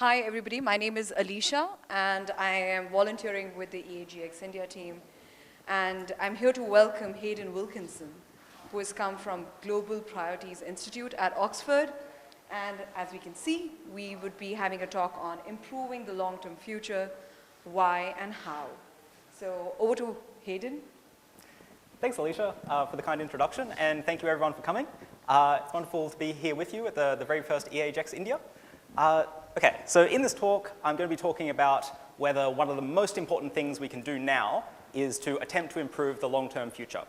Hi, everybody. My name is Alicia, and I am volunteering with the EAGxIndia team. And I'm here to welcome Hayden Wilkinson, who has come from Global Priorities Institute at Oxford. And as we can see, we would be having a talk on improving the long-term future, why and how. So over to Hayden. Thanks, Alicia, for the kind introduction, and thank you everyone for coming. It's wonderful to be here with you at the very first EAGxIndia. Okay, so in this talk, I'm going to be talking about whether one of the most important things we can do now is to attempt to improve the long-term future.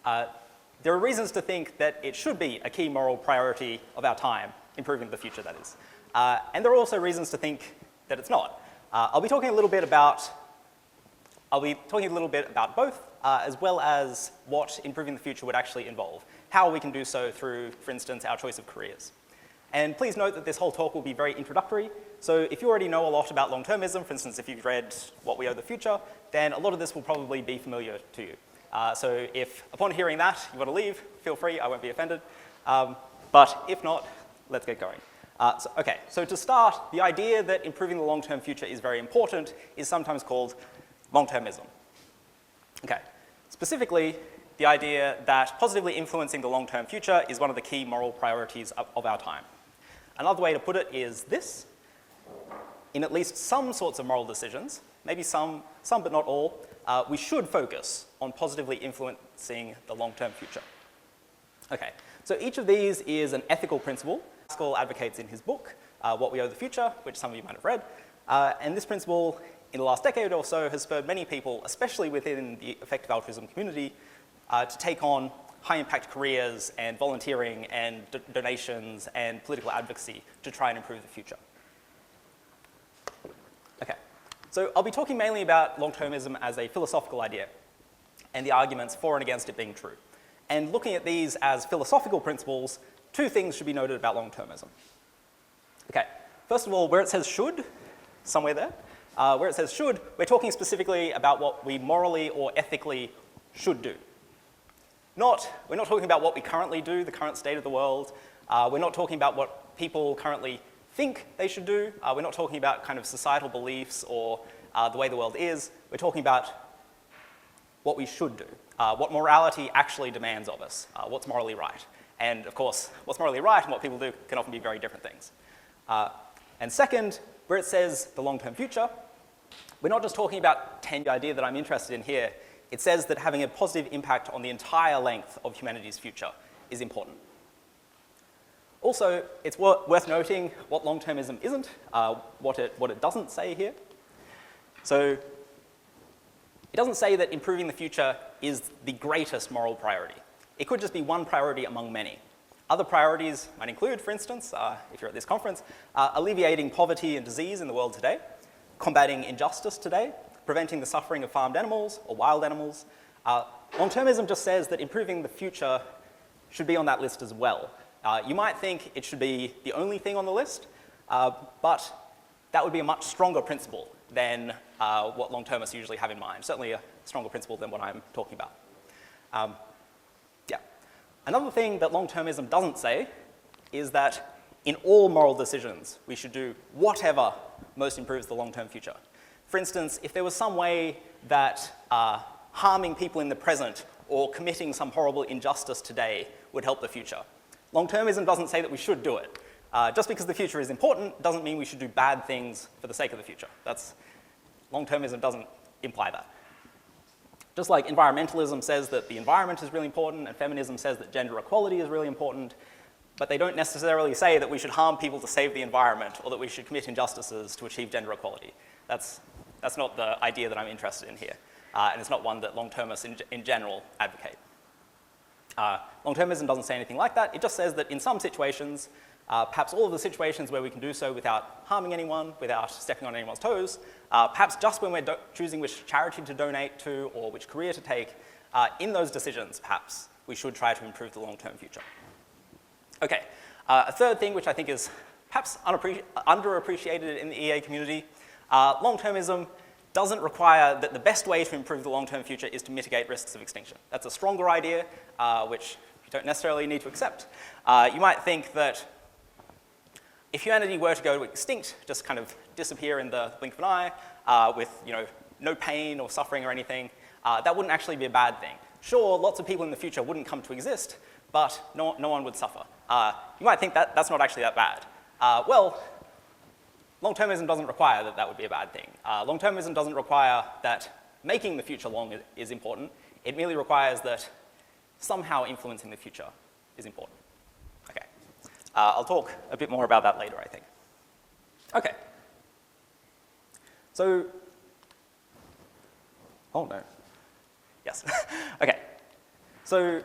There are reasons to think that it should be a key moral priority of our time, improving the future, that is. And there are also reasons to think that it's not. I'll be talking a little bit about both, as well as what improving the future would actually involve, how we can do so through, for instance, our choice of careers. And please note that this whole talk will be very introductory, so if you already know a lot about long-termism, for instance, if you've read What We Owe the Future, then a lot of this will probably be familiar to you. So if, upon hearing that, you want to leave, feel free, I won't be offended. But if not, let's get going. So to start, the idea that improving the long-term future is very important is sometimes called long-termism. Okay, specifically, the idea that positively influencing the long-term future is one of the key moral priorities of our time. Another way to put it is this: in at least some sorts of moral decisions, maybe some but not all, we should focus on positively influencing the long-term future. Okay, so each of these is an ethical principle Pascal advocates in his book, What We Owe the Future, which some of you might have read. And this principle, in the last decade or so, has spurred many people, especially within the effective altruism community, to take on high-impact careers and volunteering and donations and political advocacy to try and improve the future. Okay, so I'll be talking mainly about long-termism as a philosophical idea and the arguments for and against it being true. And looking at these as philosophical principles, two things should be noted about long-termism. Okay, first of all, where it says should, somewhere there, where it says should, we're talking specifically about what we morally or ethically should do. We're not talking about what we currently do, the current state of the world. We're not talking about what people currently think they should do. We're not talking about kind of societal beliefs or the way the world is. We're talking about what we should do, what morality actually demands of us, what's morally right. And of course, what's morally right and what people do can often be very different things. And second, where it says the long-term future, we're not just talking about the idea that I'm interested in here. It says that having a positive impact on the entire length of humanity's future is important. Also, it's worth noting what long-termism isn't, what it doesn't say here. So it doesn't say that improving the future is the greatest moral priority. It could just be one priority among many. Other priorities might include, for instance, if you're at this conference, alleviating poverty and disease in the world today, combating injustice today, preventing the suffering of farmed animals or wild animals. Long-termism just says that improving the future should be on that list as well. You might think it should be the only thing on the list, but that would be a much stronger principle than what long-termists usually have in mind, certainly a stronger principle than what I'm talking about. Yeah. Another thing that long-termism doesn't say is that in all moral decisions, we should do whatever most improves the long-term future. For instance, if there was some way that harming people in the present or committing some horrible injustice today would help the future, long-termism doesn't say that we should do it. Just because the future is important doesn't mean we should do bad things for the sake of the future. Long-termism doesn't imply that. Just like environmentalism says that the environment is really important and feminism says that gender equality is really important, but they don't necessarily say that we should harm people to save the environment or that we should commit injustices to achieve gender equality. That's not the idea that I'm interested in here, and it's not one that long-termists in general advocate. Long-termism doesn't say anything like that. It just says that in some situations, perhaps all of the situations where we can do so without harming anyone, without stepping on anyone's toes, perhaps just when we're choosing which charity to donate to or which career to take, in those decisions, perhaps, we should try to improve the long-term future. Okay, a third thing which I think is perhaps underappreciated in the EA community, long-termism doesn't require that the best way to improve the long-term future is to mitigate risks of extinction. That's a stronger idea, which you don't necessarily need to accept. You might think that if humanity were to go extinct, just kind of disappear in the blink of an eye, with no pain or suffering or anything, that wouldn't actually be a bad thing. Sure, lots of people in the future wouldn't come to exist, but no one would suffer. You might think that's not actually that bad. Well, long-termism doesn't require that would be a bad thing. Long-termism doesn't require that making the future long is important. It merely requires that somehow influencing the future is important. Okay. I'll talk a bit more about that later, I think. Okay. So, oh no. Yes. Okay. So,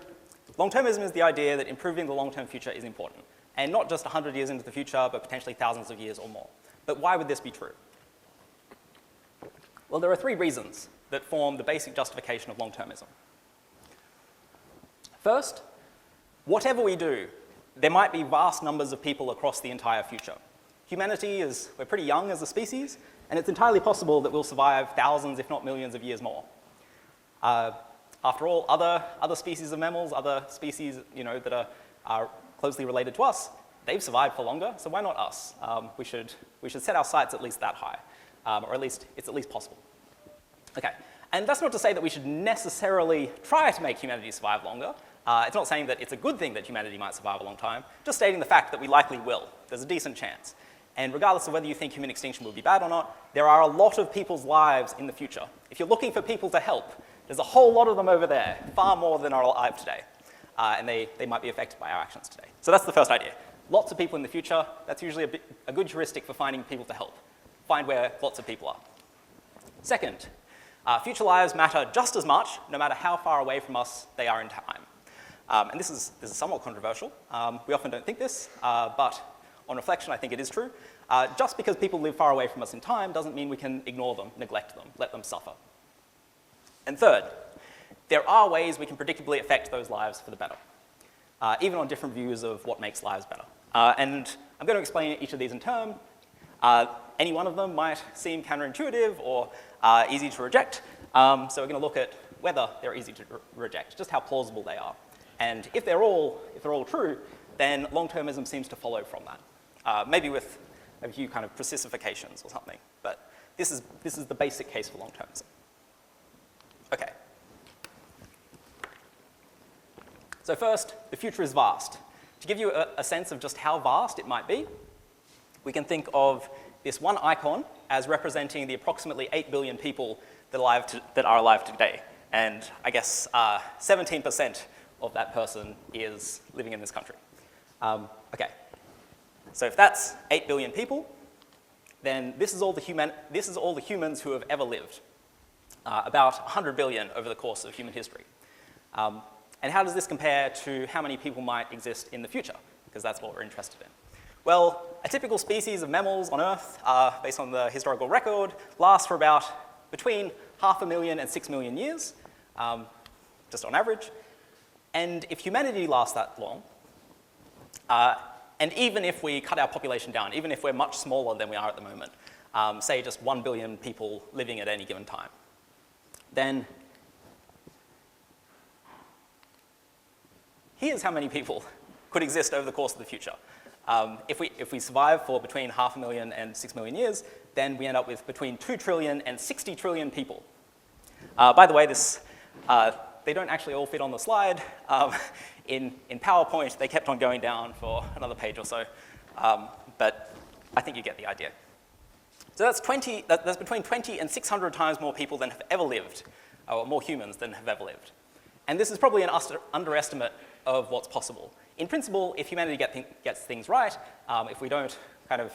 long-termism is the idea that improving the long-term future is important, and not just 100 years into the future, but potentially thousands of years or more. But why would this be true? Well, there are 3 reasons that form the basic justification of long-termism. First, whatever we do, there might be vast numbers of people across the entire future. Humanity we're pretty young as a species, and it's entirely possible that we'll survive thousands, if not millions of years more. After all, other species of mammals, other species that are closely related to us, they've survived for longer, so why not us? We should set our sights at least that high, or at least it's at least possible. Okay, and that's not to say that we should necessarily try to make humanity survive longer. It's not saying that it's a good thing that humanity might survive a long time, just stating the fact that we likely will. There's a decent chance. And regardless of whether you think human extinction will be bad or not, there are a lot of people's lives in the future. If you're looking for people to help, there's a whole lot of them over there, far more than are alive today. And they might be affected by our actions today. So that's the first idea. Lots of people in the future, that's usually a good heuristic for finding people to help. Find where lots of people are. Second, future lives matter just as much, no matter how far away from us they are in time. And this is somewhat controversial. We often don't think this, but on reflection, I think it is true. Just because people live far away from us in time doesn't mean we can ignore them, neglect them, let them suffer. And third, there are ways we can predictably affect those lives for the better, even on different views of what makes lives better. And I'm going to explain each of these in turn. Any one of them might seem counterintuitive or easy to reject. So we're going to look at whether they're easy to reject, just how plausible they are. And if they're all true, then long-termism seems to follow from that, maybe with a few kind of precisifications or something. But this is the basic case for long-termism. Okay. So first, the future is vast. To give you a sense of just how vast it might be, we can think of this one icon as representing the approximately 8 billion people that are alive today. And I guess 17% of that person is living in this country. Okay. So if that's 8 billion people, then this is all the humans who have ever lived. About 100 billion over the course of human history. And how does this compare to how many people might exist in the future? Because that's what we're interested in. Well, a typical species of mammals on Earth, based on the historical record, lasts for about between 500,000 and 6 million years, just on average. And if humanity lasts that long, and even if we cut our population down, even if we're much smaller than we are at the moment, say just 1 billion people living at any given time, then here's how many people could exist over the course of the future. If we survive for between 500,000 and 6 million years, then we end up with between 2 trillion and 60 trillion people. By the way, they don't actually all fit on the slide. In PowerPoint, they kept on going down for another page or so, but I think you get the idea. So that's between 20 and 600 times more people than have ever lived, or more humans than have ever lived. And this is probably an underestimate of what's possible. In principle, if humanity gets things right, if we don't kind of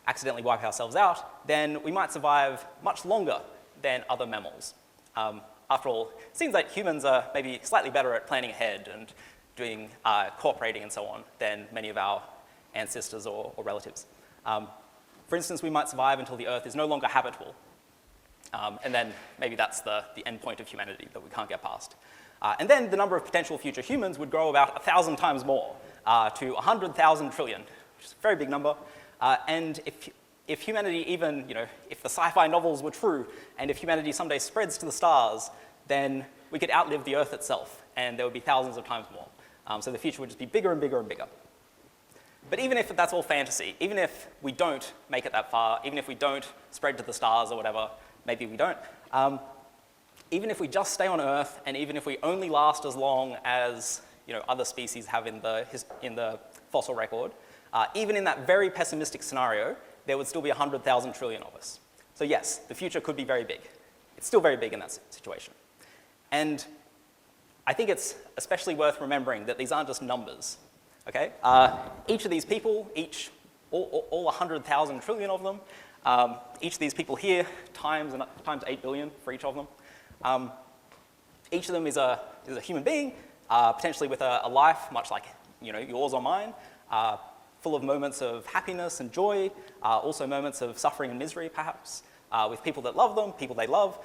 accidentally wipe ourselves out, then we might survive much longer than other mammals. After all, it seems like humans are maybe slightly better at planning ahead and doing cooperating and so on than many of our ancestors or relatives. For instance, we might survive until the Earth is no longer habitable. And then maybe that's the end point of humanity that we can't get past. And then the number of potential future humans would grow about 1,000 times more to 100,000 trillion, which is a very big number. And if humanity even, if the sci-fi novels were true, and if humanity someday spreads to the stars, then we could outlive the Earth itself, and there would be thousands of times more. So the future would just be bigger and bigger and bigger. But even if that's all fantasy, even if we don't make it that far, even if we don't spread to the stars or whatever, maybe we don't, even if we just stay on Earth, and even if we only last as long as other species have in the fossil record, even in that very pessimistic scenario, there would still be 100,000 trillion of us. So yes, the future could be very big. It's still very big in that situation. And I think it's especially worth remembering that these aren't just numbers. Okay? Each of these people, all 100,000 trillion of them, each of these people here times 8 billion for each of them. Each of them is a human being, potentially with a life much like yours or mine, full of moments of happiness and joy, also moments of suffering and misery perhaps, with people that love them, people they love,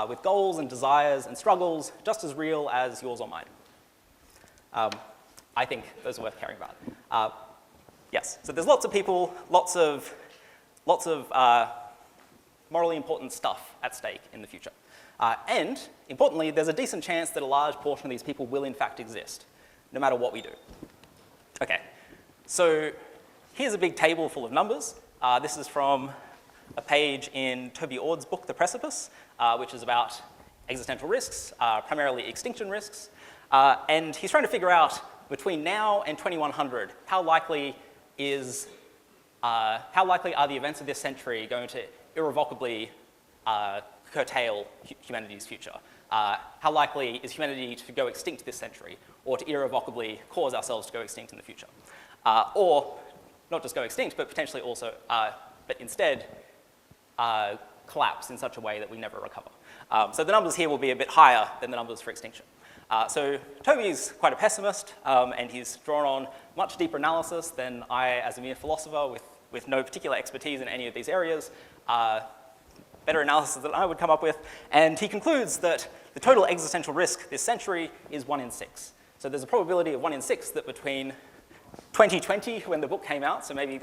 with goals and desires and struggles just as real as yours or mine. I think those are worth caring about. Yes, so there's lots of people, lots of morally important stuff at stake in the future. And, importantly, there's a decent chance that a large portion of these people will in fact exist, no matter what we do. Okay, so here's a big table full of numbers. This is from a page in Toby Ord's book, The Precipice, which is about existential risks, primarily extinction risks. And he's trying to figure out, between now and 2100, how likely are the events of this century going to irrevocably curtail humanity's future? How likely is humanity to go extinct this century, or to irrevocably cause ourselves to go extinct in the future? Or not just go extinct, but potentially also, but instead collapse in such a way that we never recover. So the numbers here will be a bit higher than the numbers for extinction. So Toby's quite a pessimist, and he's drawn on much deeper analysis than I, as a mere philosopher with no particular expertise in any of these areas, better analysis than I would come up with, and he concludes that the total existential risk this century is 1 in 6. So there's a probability of 1 in 6 that between 2020, when the book came out, so maybe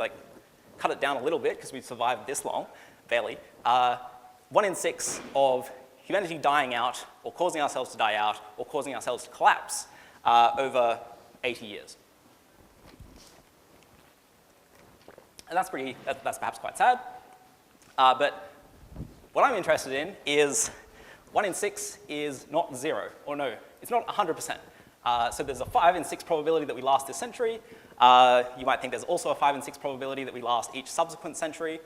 cut it down a little bit because we've survived this long, barely, 1 in 6 of humanity dying out, or causing ourselves to die out, or causing ourselves to collapse over 80 years. And that's perhaps quite sad. But what I'm interested in is 1 in 6 is not 0, or no, it's not 100%. So there's a 5 in 6 probability that we last this century. You might think there's also a 5 in 6 probability that we last each subsequent century.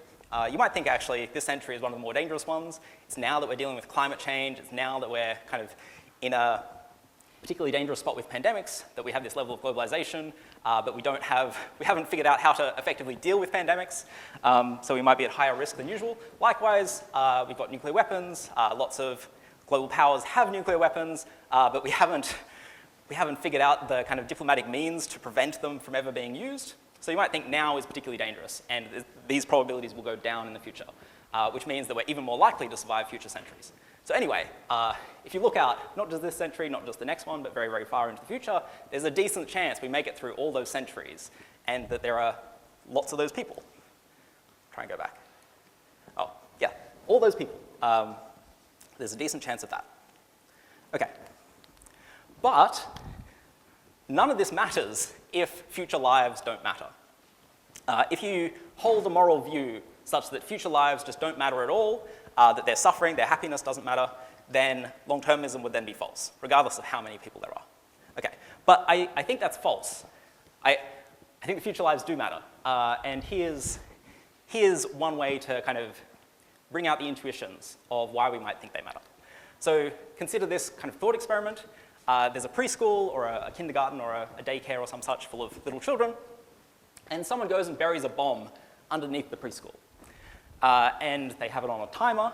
You might think, actually, this century is one of the more dangerous ones. It's now that we're dealing with climate change. It's now that we're kind of in a particularly dangerous spot with pandemics, that we have this level of globalization, but we haven't figured out how to effectively deal with pandemics, so we might be at higher risk than usual. Likewise, we've got nuclear weapons. Lots of global powers have nuclear weapons, but we haven't figured out the kind of diplomatic means to prevent them from ever being used. So you might think now is particularly dangerous, and these probabilities will go down in the future, which means that we're even more likely to survive future centuries. So anyway, if you look out, not just this century, not just the next one, but very, very far into the future, there's a decent chance we make it through all those centuries, and that there are lots of those people. Try and go back. Oh, yeah, all those people. There's a decent chance of that. Okay. But none of this matters if future lives don't matter. If you hold a moral view such that future lives just don't matter at all, that their suffering, their happiness doesn't matter, then long-termism would then be false, regardless of how many people there are. Okay, but I think that's false. I think the future lives do matter, and here's one way to kind of bring out the intuitions of why we might think they matter. So consider this kind of thought experiment. There's a preschool or a kindergarten or a daycare or some such full of little children, and someone goes and buries a bomb underneath the preschool. And they have it on a timer.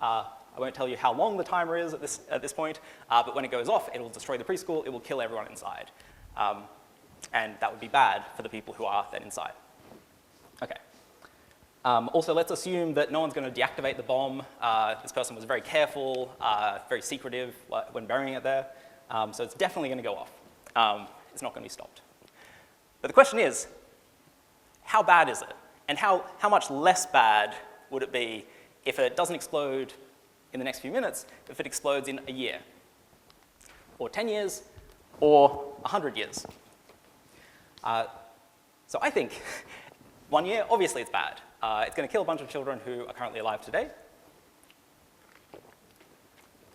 I won't tell you how long the timer is at this point, but when it goes off, it will destroy the preschool, it will kill everyone inside. And that would be bad for the people who are then inside. Okay. Also, let's assume that no one's going to deactivate the bomb. This person was very careful, very secretive when burying it there. So it's definitely going to go off. It's not going to be stopped. But the question is, how bad is it? And how much less bad would it be if it doesn't explode in the next few minutes, if it explodes in a year, or 10 years, or 100 years? So I think 1 year, obviously it's bad. It's going to kill a bunch of children who are currently alive today.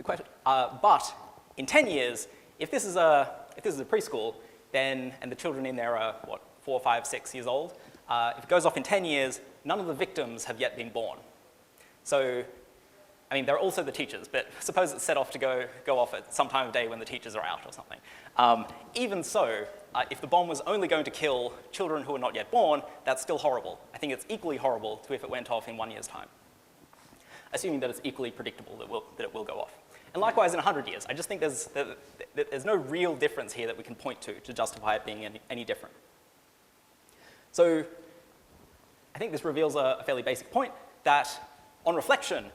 But in 10 years, if this is a preschool, then, and the children in there are, what, 4, 5, 6 years old, if it goes off in 10 years, none of the victims have yet been born. So, I mean, there are also the teachers, but suppose it's set off to go off at some time of day when the teachers are out or something. Even so, if the bomb was only going to kill children who are not yet born, that's still horrible. I think it's equally horrible to if it went off in 1 year's time, assuming that it's equally predictable that it will go off. And likewise, in 100 years, I just think there's no real difference here that we can point to justify it being any different. So I think this reveals a fairly basic point that, on reflection,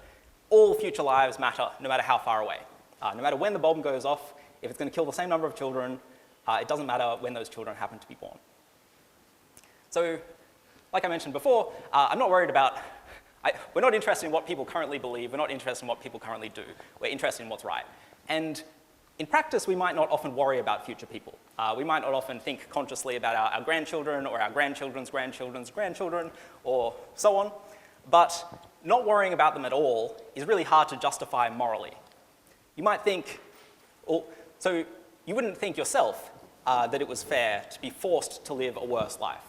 all future lives matter, no matter how far away. No matter when the bomb goes off, if it's going to kill the same number of children, it doesn't matter when those children happen to be born. So, like I mentioned before, I'm not worried about, we're not interested in what people currently believe, we're not interested in what people currently do, we're interested in what's right. And in practice, we might not often worry about future people. We might not often think consciously about our grandchildren or our grandchildren's grandchildren's grandchildren or so on, but not worrying about them at all is really hard to justify morally. You might think, so you wouldn't think yourself that it was fair to be forced to live a worse life.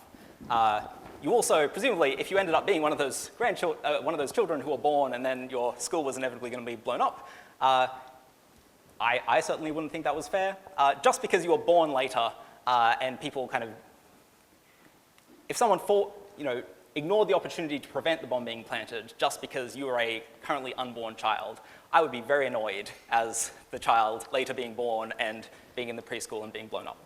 You also, presumably, if you ended up being one of those children who were born and then your school was inevitably going to be blown up, I certainly wouldn't think that was fair. Just because you were born later and people kind of, if someone ignored the opportunity to prevent the bomb being planted just because you were a currently unborn child, I would be very annoyed as the child later being born and being in the preschool and being blown up.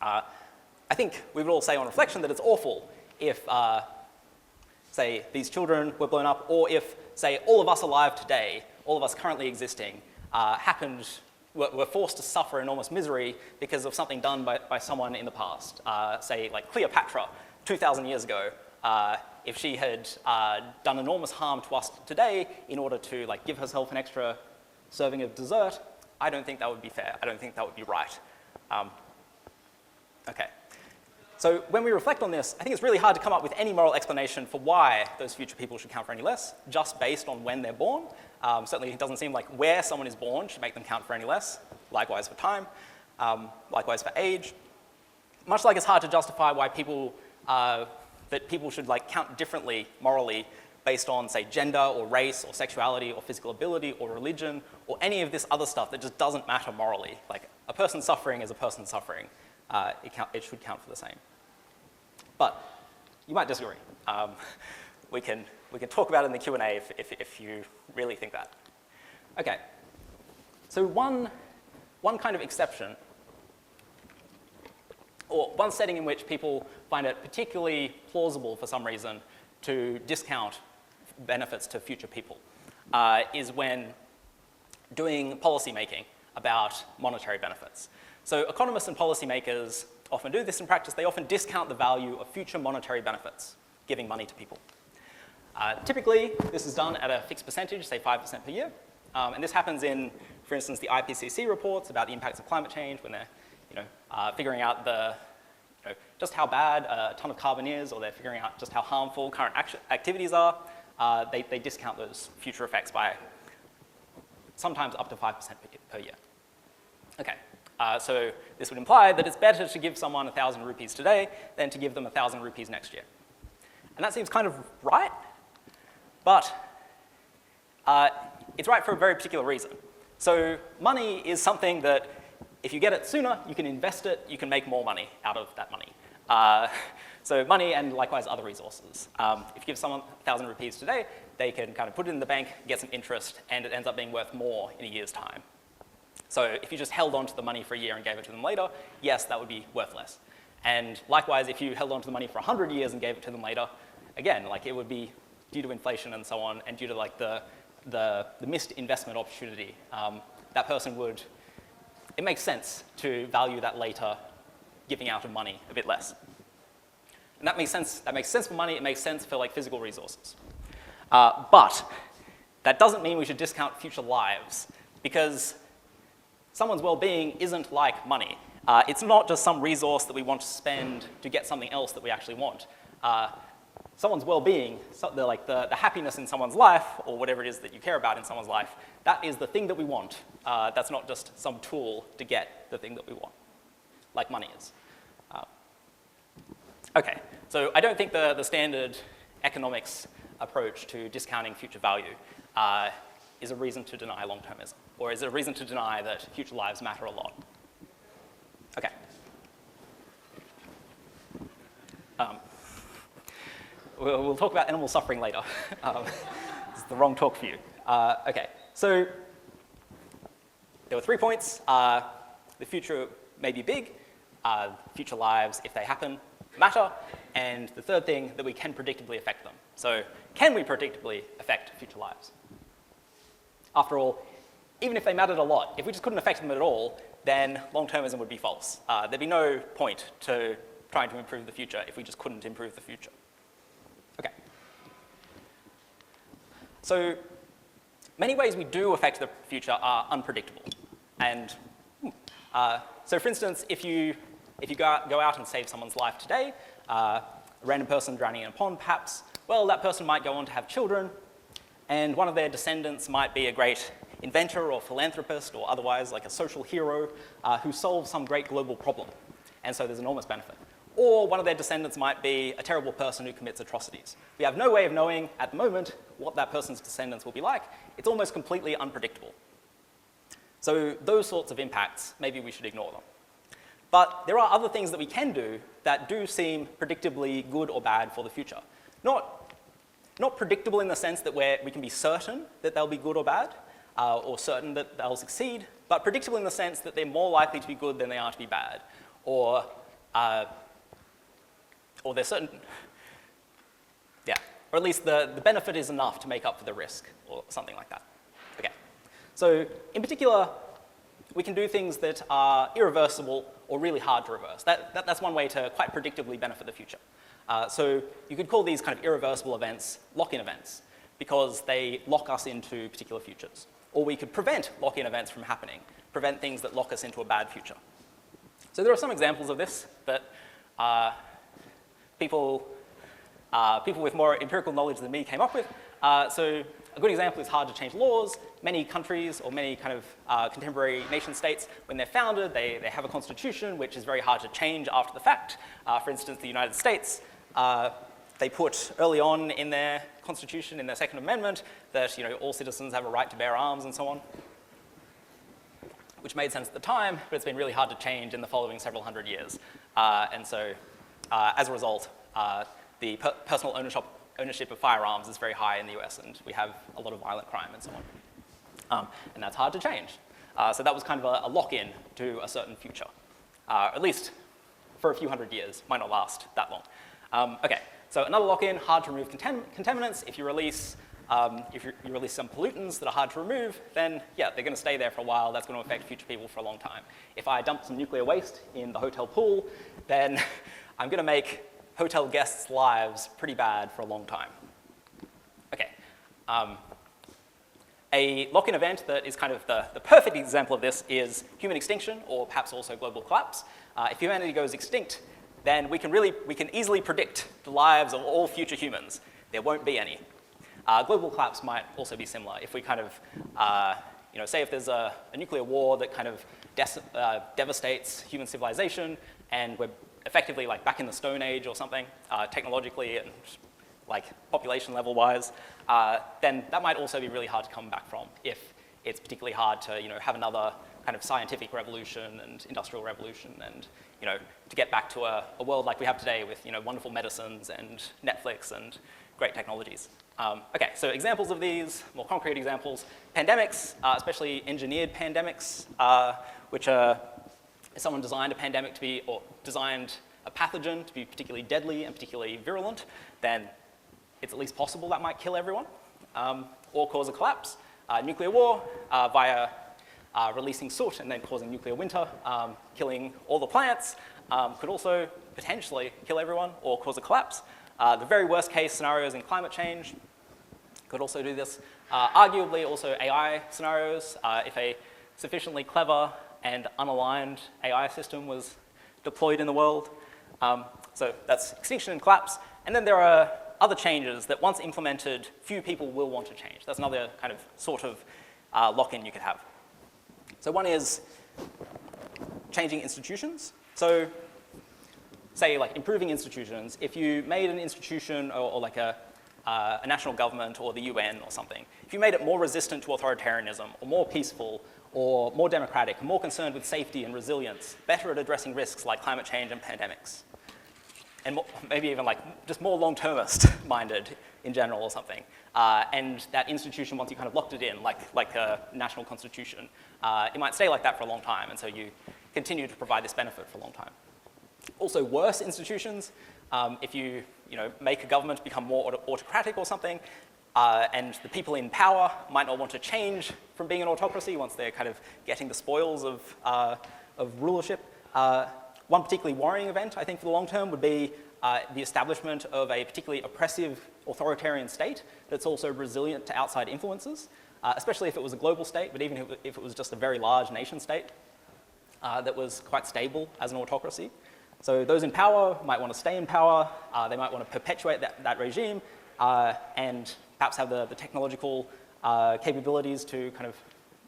I think we would all say on reflection that it's awful if, say, these children were blown up, or if, say, all of us alive today, all of us currently existing, were forced to suffer enormous misery because of something done by someone in the past. Say, like Cleopatra, 2,000 years ago, if she had done enormous harm to us today in order to give herself an extra serving of dessert, I don't think that would be fair. I don't think that would be right. Okay. So when we reflect on this, I think it's really hard to come up with any moral explanation for why those future people should count for any less, just based on when they're born. Certainly it doesn't seem like where someone is born should make them count for any less. Likewise for time. Likewise for age. Much like it's hard to justify why people should count differently morally based on, say, gender or race or sexuality or physical ability or religion or any of this other stuff that just doesn't matter morally. Like, a person suffering is a person suffering. It should count for the same. But you might disagree. We can talk about it in the Q&A if you really think that. Okay. So one kind of exception, or one setting in which people find it particularly plausible for some reason to discount benefits to future people, is when doing policy making about monetary benefits. So economists and policymakers often do this in practice. They often discount the value of future monetary benefits, giving money to people. Typically, this is done at a fixed percentage, say 5% per year. And this happens in, for instance, the IPCC reports about the impacts of climate change when they're figuring out just how bad a ton of carbon is, or they're figuring out just how harmful current activities are. They discount those future effects by sometimes up to 5% per year. Okay. So this would imply that it's better to give someone 1,000 rupees today than to give them 1,000 rupees next year. And that seems kind of right, but it's right for a very particular reason. So money is something that if you get it sooner, you can invest it, you can make more money out of that money. So money and likewise other resources. If you give someone 1,000 rupees today, they can kind of put it in the bank, get some interest, and it ends up being worth more in a year's time. So if you just held on to the money for a year and gave it to them later, yes, that would be worth less. And likewise, if you held on to the money for 100 years and gave it to them later, again, it would be due to inflation and so on, and due to the missed investment opportunity, that person would, it makes sense to value that later giving out of money a bit less. And that makes sense for money, it makes sense for physical resources. But that doesn't mean we should discount future lives, because someone's well-being isn't like money. It's not just some resource that we want to spend to get something else that we actually want. Someone's well-being, the happiness in someone's life, or whatever it is that you care about in someone's life, that is the thing that we want. That's not just some tool to get the thing that we want, like money is. Okay, so I don't think the standard economics approach to discounting future value is a reason to deny long-termism, or is it a reason to deny that future lives matter a lot? Okay. We'll talk about animal suffering later. This is the wrong talk for you. Okay, so there were 3 points. The future may be big. Future lives, if they happen, matter. And the third thing, that we can predictably affect them. So can we predictably affect future lives? After all, even if they mattered a lot, if we just couldn't affect them at all, then long-termism would be false. There'd be no point to trying to improve the future if we just couldn't improve the future. Okay. So many ways we do affect the future are unpredictable. And so for instance, if you go out and save someone's life today, a random person drowning in a pond perhaps, well, that person might go on to have children, and one of their descendants might be a great inventor or philanthropist or otherwise like a social hero who solves some great global problem. And so there's enormous benefit. Or one of their descendants might be a terrible person who commits atrocities. We have no way of knowing at the moment what that person's descendants will be like. It's almost completely unpredictable. So those sorts of impacts, maybe we should ignore them. But there are other things that we can do that do seem predictably good or bad for the future. Not predictable in the sense that we can be certain that they'll be good or bad, or certain that they'll succeed, but predictable in the sense that they're more likely to be good than they are to be bad, or they're certain, yeah, or at least the benefit is enough to make up for the risk, or something like that. Okay, so in particular, we can do things that are irreversible or really hard to reverse. That's one way to quite predictably benefit the future. So you could call these kind of irreversible events lock-in events, because they lock us into particular futures. Or we could prevent lock-in events from happening, prevent things that lock us into a bad future. So there are some examples of this that people with more empirical knowledge than me came up with. So a good example is hard to change laws. Many countries or many kind of contemporary nation states, when they're founded, they have a constitution which is very hard to change after the fact. For instance, the United States, they put early on in their constitution, in their Second Amendment, that all citizens have a right to bear arms and so on, which made sense at the time, but it's been really hard to change in the following several hundred years. And so as a result, the personal ownership of firearms is very high in the US, and we have a lot of violent crime and so on. And that's hard to change. So that was kind of a lock-in to a certain future, at least for a few hundred years. Might not last that long. Okay, so another lock-in, hard to remove contaminants. If you release some pollutants that are hard to remove, then yeah, they're going to stay there for a while. That's going to affect future people for a long time. If I dump some nuclear waste in the hotel pool, then I'm going to make hotel guests' lives pretty bad for a long time. Okay. A lock-in event that is kind of the perfect example of this is human extinction, or perhaps also global collapse. If humanity goes extinct, then we can easily predict the lives of all future humans. There won't be any. Global collapse might also be similar. If we kind of, say if there's a nuclear war that kind of devastates human civilization, and we're effectively like back in the Stone Age or something, technologically and like population level wise, then that might also be really hard to come back from if it's particularly hard to have another kind of scientific revolution and industrial revolution, and to get back to a world like we have today with wonderful medicines and Netflix and great technologies. Okay, so examples of these, more concrete examples, pandemics, especially engineered pandemics, which are someone designed a pandemic to be, or designed a pathogen to be particularly deadly and particularly virulent, then it's at least possible that might kill everyone, or cause a collapse. Nuclear war via releasing soot and then causing nuclear winter, killing all the plants, could also potentially kill everyone or cause a collapse. The very worst case scenarios in climate change could also do this. Arguably also AI scenarios, if a sufficiently clever and unaligned AI system was deployed in the world. So that's extinction and collapse. And then there are other changes that once implemented, few people will want to change. That's another kind of sort of lock-in you could have. So one is changing institutions. So say like improving institutions. If you made an institution or like a national government or the UN or something, if you made it more resistant to authoritarianism or more peaceful or more democratic, more concerned with safety and resilience, better at addressing risks like climate change and pandemics, and more, maybe even like just more long-termist minded in general or something. And that institution, once you kind of locked it in, like a national constitution, it might stay like that for a long time, and so you continue to provide this benefit for a long time. Also worse institutions, if you make a government become more autocratic or something, and the people in power might not want to change from being an autocracy once they're kind of getting the spoils of rulership. One particularly worrying event, I think, for the long term would be the establishment of a particularly oppressive authoritarian state that's also resilient to outside influences, especially if it was a global state, but even if it was just a very large nation state that was quite stable as an autocracy. So those in power might want to stay in power, they might want to perpetuate that regime, and perhaps have the technological capabilities to kind of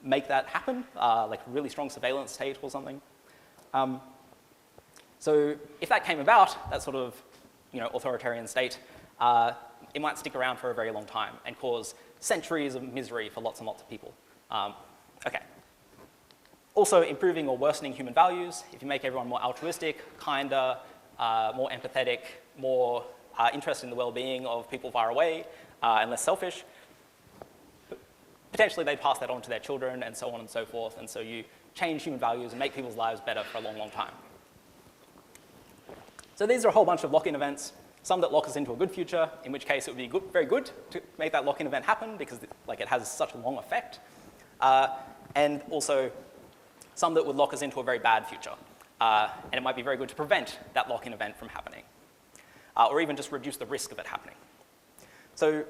make that happen, like a really strong surveillance state or something. So if that came about, that sort of authoritarian state, it might stick around for a very long time and cause centuries of misery for lots and lots of people. Okay. Also, improving or worsening human values. If you make everyone more altruistic, kinder, more empathetic, more interested in the well-being of people far away, and less selfish, potentially they pass that on to their children and so on and so forth, and so you change human values and make people's lives better for a long, long time. So these are a whole bunch of lock-in events, some that lock us into a good future, in which case it would be very good to make that lock-in event happen because it has such a long effect, and also some that would lock us into a very bad future, and it might be very good to prevent that lock-in event from happening, or even just reduce the risk of it happening. So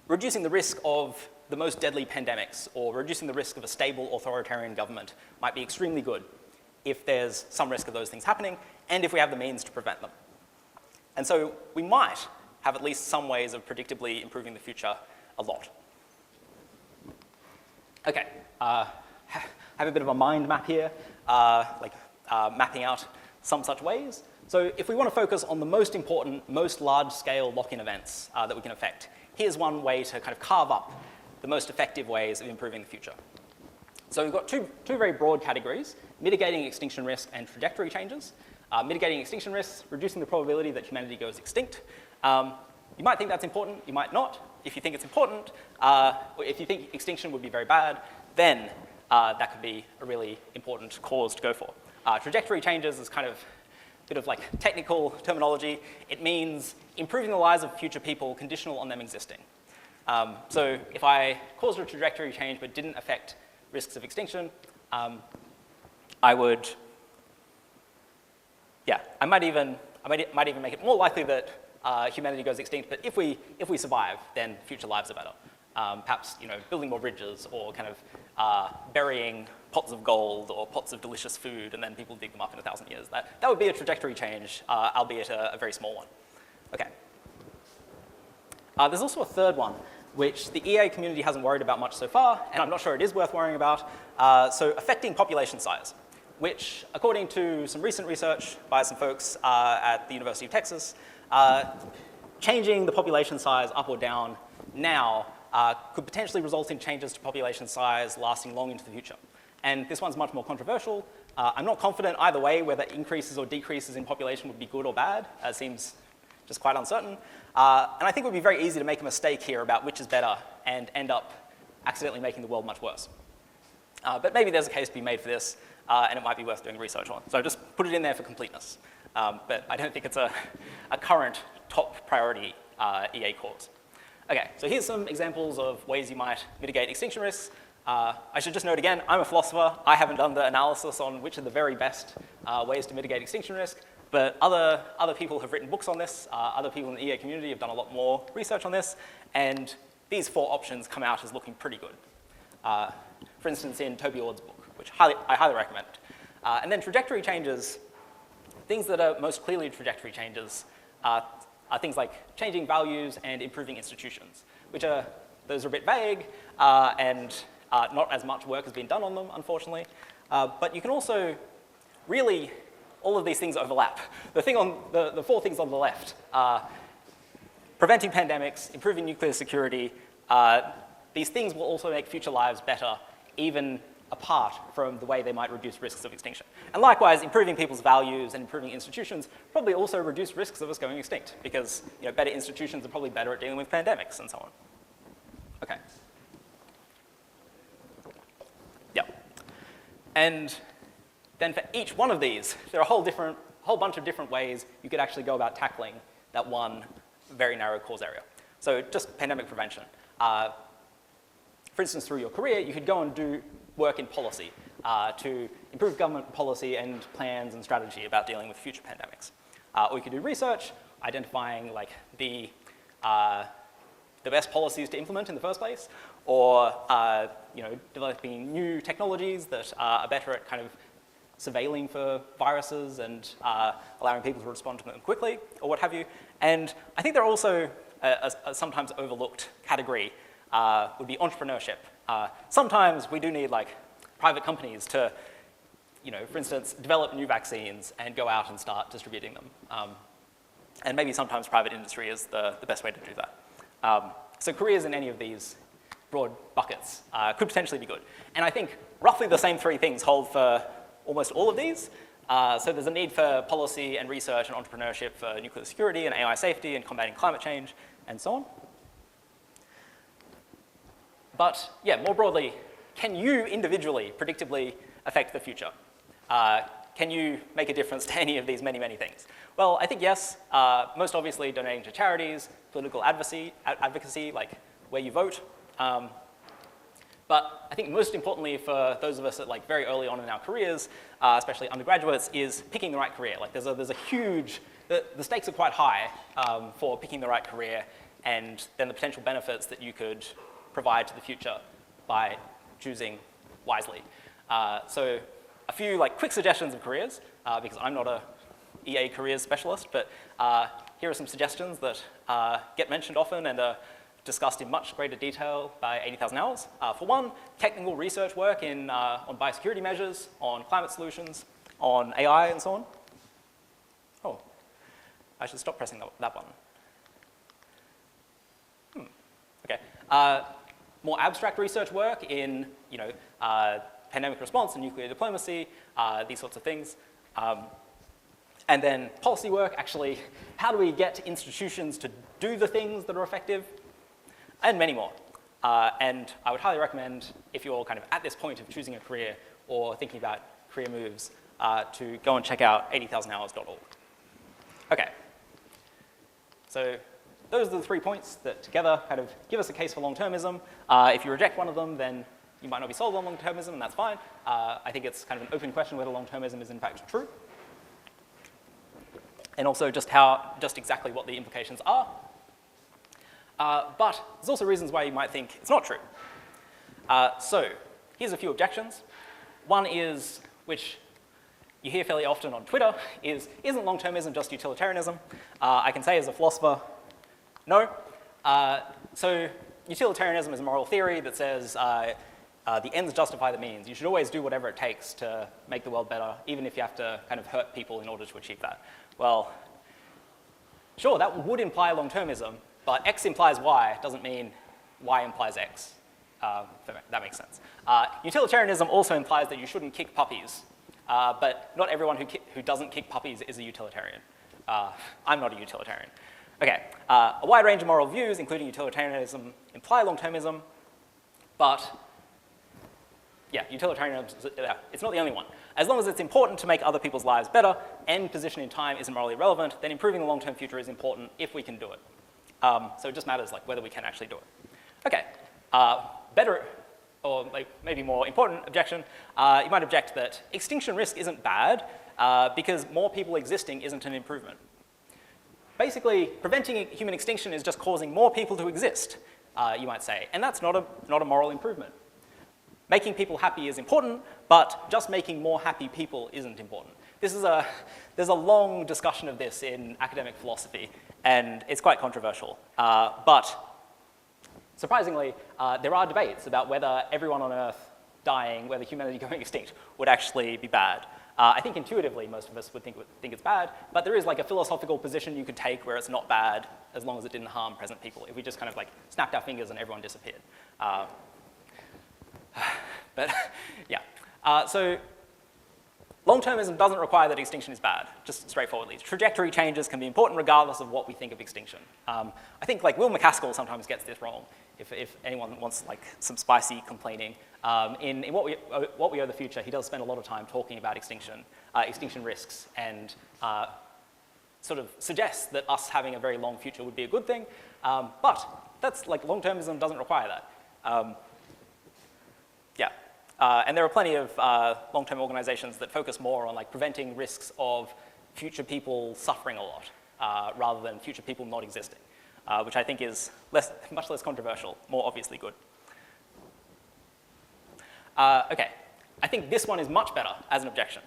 reducing the risk of the most deadly pandemics or reducing the risk of a stable authoritarian government might be extremely good if there's some risk of those things happening and if we have the means to prevent them. And so we might have at least some ways of predictably improving the future a lot. Okay, I have a bit of a mind map here, mapping out some such ways. So if we want to focus on the most important, most large-scale lock-in events that we can affect, here's one way to kind of carve up the most effective ways of improving the future. So we've got two very broad categories, mitigating extinction risk and trajectory changes. Mitigating extinction risks, reducing the probability that humanity goes extinct. You might think that's important, you might not. If you think it's important, if you think extinction would be very bad, then that could be a really important cause to go for. Trajectory changes is kind of a bit of like technical terminology. It means improving the lives of future people conditional on them existing. So if I caused a trajectory change but didn't affect risks of extinction, I might even make it more likely that humanity goes extinct, but if we survive, then future lives are better. Perhaps building more bridges or kind of burying pots of gold or pots of delicious food and then people dig them up in 1,000 years. That would be a trajectory change, albeit a very small one. Okay. There's also a third one, which the EA community hasn't worried about much so far, and I'm not sure it is worth worrying about. So affecting population size, which according to some recent research by some folks at the University of Texas, changing the population size up or down now could potentially result in changes to population size lasting long into the future. And this one's much more controversial. I'm not confident either way whether increases or decreases in population would be good or bad. It seems just quite uncertain. And I think it would be very easy to make a mistake here about which is better and end up accidentally making the world much worse. But maybe there's a case to be made for this, and it might be worth doing research on. So just put it in there for completeness. But I don't think it's a current top priority EA cause. Okay, so here's some examples of ways you might mitigate extinction risks. I should just note again, I'm a philosopher. I haven't done the analysis on which are the very best ways to mitigate extinction risk, but other people have written books on this. Other people in the EA community have done a lot more research on this, and these 4 options come out as looking pretty good. For instance, in Toby Ord's book, which I highly recommend. And then trajectory changes, things that are most clearly trajectory changes are things like changing values and improving institutions, those are a bit vague, and not as much work has been done on them, unfortunately. But you can also really, all of these things overlap. The four things on the left are preventing pandemics, improving nuclear security. These things will also make future lives better, even apart from the way they might reduce risks of extinction. And likewise, improving people's values and improving institutions probably also reduce risks of us going extinct, because better institutions are probably better at dealing with pandemics and so on. Okay. Yep. And then for each one of these, there are a whole bunch of different ways you could actually go about tackling that one very narrow cause area. So just pandemic prevention. For instance, through your career, you could go and do work in policy to improve government policy and plans and strategy about dealing with future pandemics. Or you could do research, identifying like the best policies to implement in the first place, or developing new technologies that are better at kind of surveilling for viruses and allowing people to respond to them quickly, or what have you. And I think there are also a sometimes overlooked category would be entrepreneurship. Sometimes we do need like private companies to, for instance, develop new vaccines and go out and start distributing them. And maybe sometimes private industry is the best way to do that. So careers in any of these broad buckets could potentially be good. And I think roughly the same three things hold for almost all of these. So there's a need for policy and research and entrepreneurship for nuclear security and AI safety and combating climate change and so on. But yeah, more broadly, can you individually predictably affect the future? Can you make a difference to any of these many, many things? Well, I think yes. Most obviously donating to charities, political advocacy, like where you vote. But I think most importantly for those of us at like very early on in our careers, especially undergraduates, is picking the right career. Like there's a huge, the stakes are quite high for picking the right career, and then the potential benefits that you could provide to the future by choosing wisely. So a few like quick suggestions of careers, because I'm not a EA careers specialist, but here are some suggestions that get mentioned often and are discussed in much greater detail by 80,000 Hours. For one, technical research work on biosecurity measures, on climate solutions, on AI and so on. Oh, I should stop pressing that button. Okay. More abstract research work in pandemic response and nuclear diplomacy, these sorts of things. And then policy work, actually, how do we get institutions to do the things that are effective? And many more. And I would highly recommend, if you're kind of at this point of choosing a career or thinking about career moves, to go and check out 80,000hours.org. Okay. So those are the 3 points that together kind of give us a case for long-termism. If you reject one of them, then you might not be sold on long-termism, and that's fine. I think it's kind of an open question whether long-termism is in fact true. And also just exactly what the implications are. But there's also reasons why you might think it's not true. So here's a few objections. One is, which you hear fairly often on Twitter, isn't long-termism just utilitarianism? I can say as a philosopher, no. So utilitarianism is a moral theory that says the ends justify the means. You should always do whatever it takes to make the world better, even if you have to kind of hurt people in order to achieve that. Well, sure, that would imply long-termism, but X implies Y doesn't mean Y implies X. That makes sense. Utilitarianism also implies that you shouldn't kick puppies, but not everyone who doesn't kick puppies is a utilitarian. I'm not a utilitarian. Okay, a wide range of moral views, including utilitarianism, imply long-termism, but yeah, utilitarianism, it's not the only one. As long as it's important to make other people's lives better and position in time isn't morally relevant, then improving the long-term future is important if we can do it. So it just matters like whether we can actually do it. Okay, better, or like maybe more important objection, you might object that extinction risk isn't bad because more people existing isn't an improvement. Basically, preventing human extinction is just causing more people to exist, you might say, and that's not a moral improvement. Making people happy is important, but just making more happy people isn't important. There's a long discussion of this in academic philosophy, and it's quite controversial. But surprisingly, there are debates about whether everyone on Earth dying, whether humanity going extinct, would actually be bad. I think intuitively most of us would think it's bad, but there is like a philosophical position you could take where it's not bad as long as it didn't harm present people, if we just kind of like snapped our fingers and everyone disappeared. But yeah, so long-termism doesn't require that extinction is bad, just straightforwardly. Trajectory changes can be important regardless of what we think of extinction. I think like Will MacAskill sometimes gets this wrong, if anyone wants like some spicy complaining. In What We Owe the Future, he does spend a lot of time talking about extinction risks, and sort of suggests that us having a very long future would be a good thing, but that's like long-termism doesn't require that. And there are plenty of long-term organizations that focus more on like preventing risks of future people suffering a lot rather than future people not existing, which I think is much less controversial, more obviously good. Okay, I think this one is much better as an objection,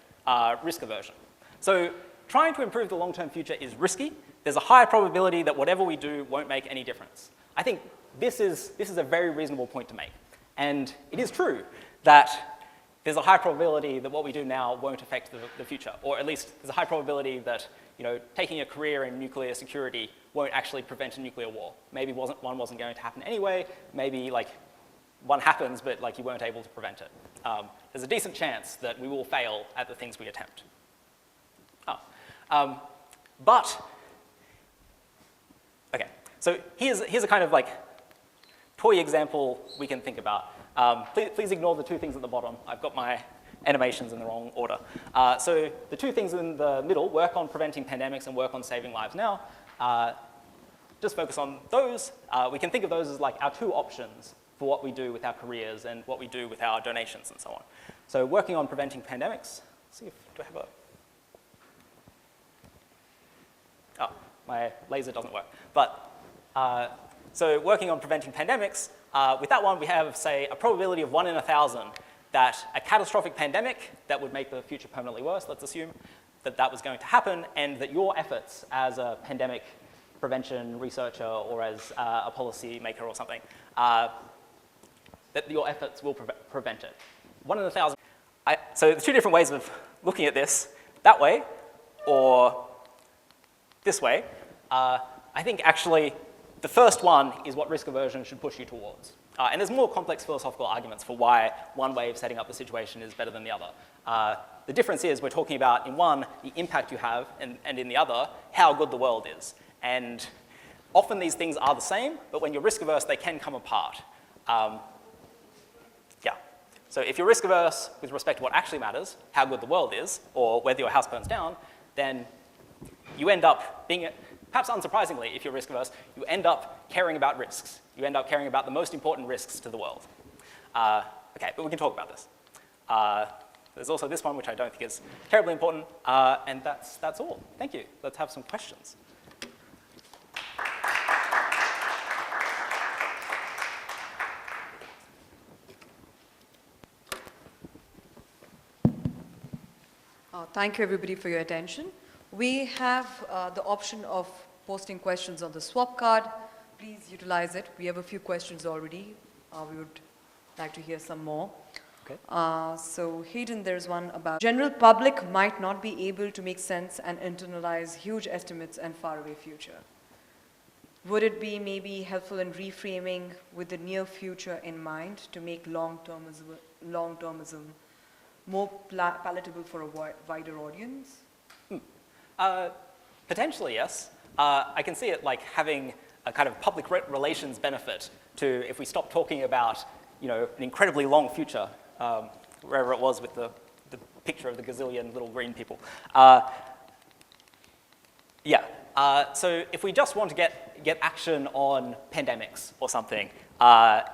risk aversion. So trying to improve the long-term future is risky. There's a high probability that whatever we do won't make any difference. I think this is a very reasonable point to make. And it is true that there's a high probability that what we do now won't affect the future, or at least there's a high probability that taking a career in nuclear security won't actually prevent a nuclear war. Maybe one wasn't going to happen anyway. Maybe like one happens, but like you weren't able to prevent it. There's a decent chance that we will fail at the things we attempt. But okay, so here's a kind of like toy example we can think about. Please ignore the two things at the bottom. I've got my animations in the wrong order. So the two things in the middle, work on preventing pandemics and work on saving lives now, just focus on those. We can think of those as like our two options for what we do with our careers and what we do with our donations and so on. So working on preventing pandemics. Let's see if, do I have a... Oh, my laser doesn't work. But, so working on preventing pandemics, with that one we have, say, a probability of 1 in 1,000 that a catastrophic pandemic that would make the future permanently worse, let's assume that that was going to happen, and that your efforts as a pandemic prevention researcher or as a policy maker or something, that your efforts will prevent it. 1 in 1,000. So there's two different ways of looking at this, that way or this way. I think actually the first one is what risk aversion should push you towards. And there's more complex philosophical arguments for why one way of setting up the situation is better than the other. The difference is we're talking about, in one, the impact you have, and in the other, how good the world is. And often these things are the same, but when you're risk averse, they can come apart. So if you're risk averse with respect to what actually matters, how good the world is, or whether your house burns down, then you end up being, perhaps unsurprisingly, if you're risk averse, you end up caring about risks. You end up caring about the most important risks to the world. Okay, but we can talk about this. There's also this one, which I don't think is terribly important, and that's all. Thank you. Let's have some questions. Thank you, everybody, for your attention. We have the option of posting questions on the swap card. Please utilize it. We have a few questions already. We would like to hear some more. Okay. So Hayden, there's one about general public might not be able to make sense and internalize huge estimates and faraway future. Would it be maybe helpful in reframing with the near future in mind to make long-termism more palatable for a wider audience? Potentially, yes. I can see it like having a kind of public relations benefit to if we stop talking about, an incredibly long future, wherever it was with the picture of the gazillion little green people. So if we just want to get action on pandemics or something,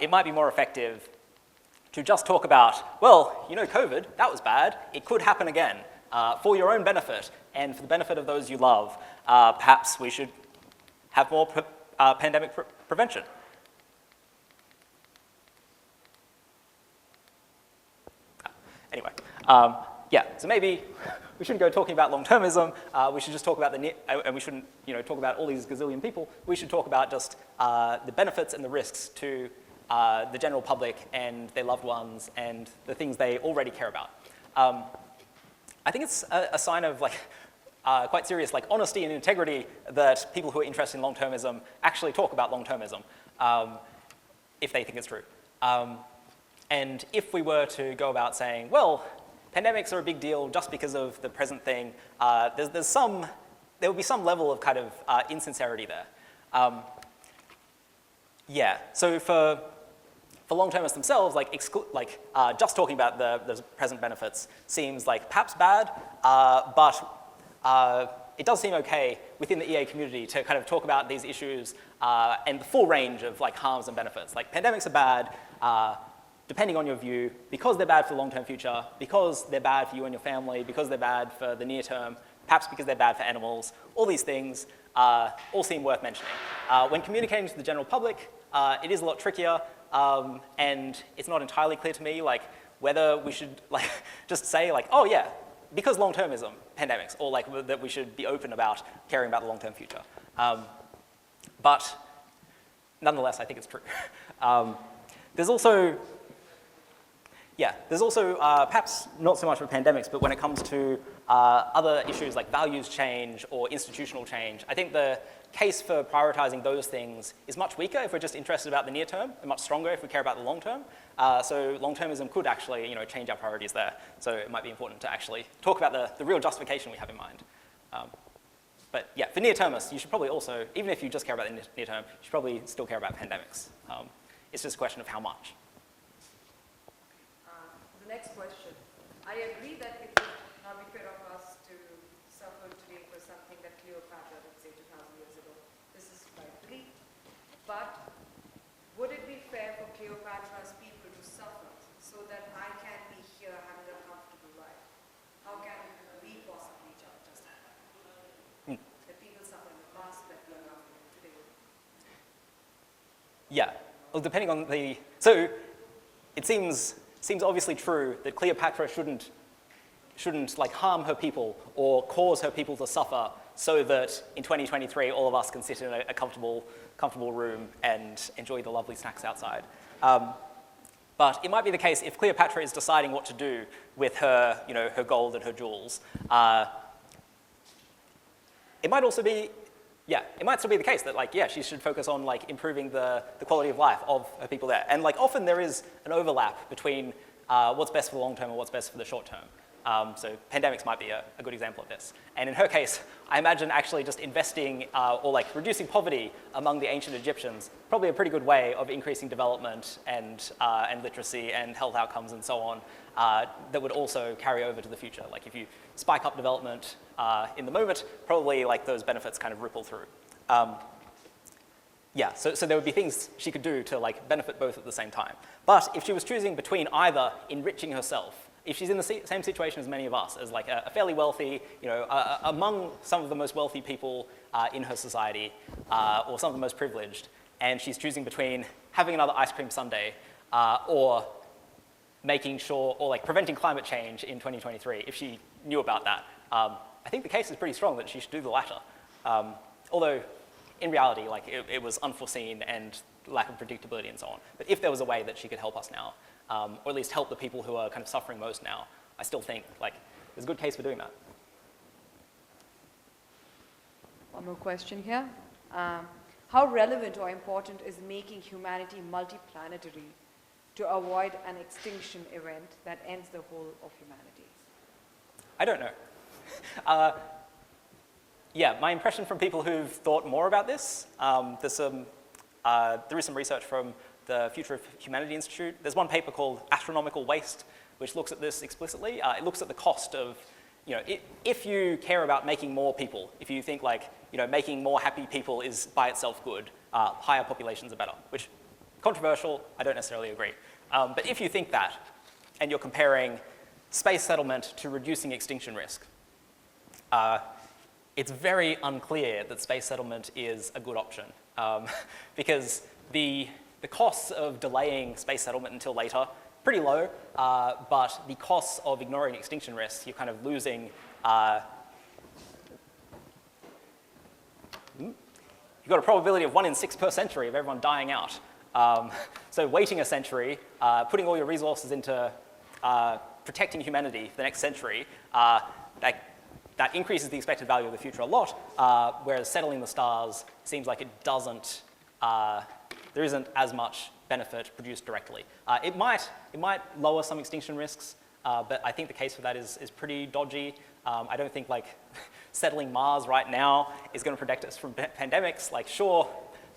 it might be more effective to just talk about, well, COVID, that was bad. It could happen again. For your own benefit and for the benefit of those you love, perhaps we should have more pandemic prevention. Anyway. Yeah, so maybe we shouldn't go talking about long-termism. We should just talk about and we shouldn't, talk about all these gazillion people. We should talk about just the benefits and the risks to the general public and their loved ones and the things they already care about. I think it's a sign of quite serious honesty and integrity that people who are interested in long-termism actually talk about long-termism if they think it's true. And if we were to go about saying, well, pandemics are a big deal just because of the present thing, there would be some level of kind of insincerity there. Yeah, so for long-termists themselves, just talking about the present benefits seems perhaps bad, but it does seem okay within the EA community to kind of talk about these issues and the full range of harms and benefits. Pandemics are bad, depending on your view, because they're bad for the long-term future, because they're bad for you and your family, because they're bad for the near term, perhaps because they're bad for animals. All these things all seem worth mentioning. When communicating to the general public, it is a lot trickier, and it's not entirely clear to me whether we should just say oh yeah, because long-termism, pandemics, or that we should be open about caring about the long-term future. But nonetheless, I think it's true. There's also perhaps not so much for pandemics, but when it comes to other issues like values change or institutional change, I think the case for prioritizing those things is much weaker if we're just interested about the near term, and much stronger if we care about the long term. So long-termism could actually change our priorities there. So it might be important to actually talk about the real justification we have in mind. But yeah, for near-termists, you should probably also, even if you just care about the near term, you should probably still care about pandemics. It's just a question of how much. The next question. I agree that it would not be fair of us to suffer today for something that Cleopatra did say 2,000 years ago. This is my belief. But would it be fair for Cleopatra's people to suffer so that I can be here having a comfortable life? How can we possibly justify that? The people suffer in the past that we are not today. Yeah, well, depending on the, so it seems obviously true that Cleopatra shouldn't harm her people or cause her people to suffer so that in 2023 all of us can sit in a comfortable room and enjoy the lovely snacks outside. But it might be the case if Cleopatra is deciding what to do with her, her gold and her jewels. It might also be, it might still be the case that she should focus on improving the quality of life of her people there. And often there is an overlap between what's best for the long term and what's best for the short term. So pandemics might be a good example of this. And in her case, I imagine actually just investing or reducing poverty among the ancient Egyptians, probably a pretty good way of increasing development and literacy and health outcomes and so on, that would also carry over to the future. If you spike up development in the moment, probably those benefits kind of ripple through. So there would be things she could do to benefit both at the same time. But if she was choosing between either enriching herself, if she's in the same situation as many of us, as a fairly wealthy, among some of the most wealthy people in her society, or some of the most privileged, and she's choosing between having another ice cream sundae or making sure, or preventing climate change in 2023, if she knew about that, I think the case is pretty strong that she should do the latter. Although, in reality, it was unforeseen and lack of predictability and so on. But if there was a way that she could help us now, or at least help the people who are kind of suffering most now, I still think there's a good case for doing that. One more question here. How relevant or important is making humanity multiplanetary to avoid an extinction event that ends the whole of humanity? I don't know. My impression from people who've thought more about this, there is some research from the Future of Humanity Institute. There's one paper called Astronomical Waste, which looks at this explicitly. It looks at the cost of, if you care about making more people, if you think making more happy people is by itself good, higher populations are better, which controversial, I don't necessarily agree. But if you think that, and you're comparing space settlement to reducing extinction risk, it's very unclear that space settlement is a good option, because the costs of delaying space settlement until later pretty low, but the costs of ignoring extinction risks, you're kind of losing, you've got a probability of 1 in 6 per century of everyone dying out. So waiting a century, putting all your resources into protecting humanity for the next century, that increases the expected value of the future a lot, whereas settling the stars seems like it doesn't, there isn't as much benefit produced directly. It might lower some extinction risks, but I think the case for that is pretty dodgy. I don't think like settling Mars right now is going to protect us from pandemics. Like sure,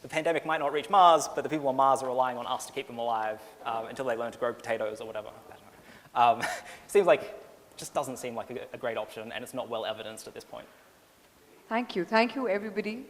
the pandemic might not reach Mars, but the people on Mars are relying on us to keep them alive until they learn to grow potatoes or whatever. Seems like, just doesn't seem like a great option, and it's not well evidenced at this point. Thank you. Thank you, everybody.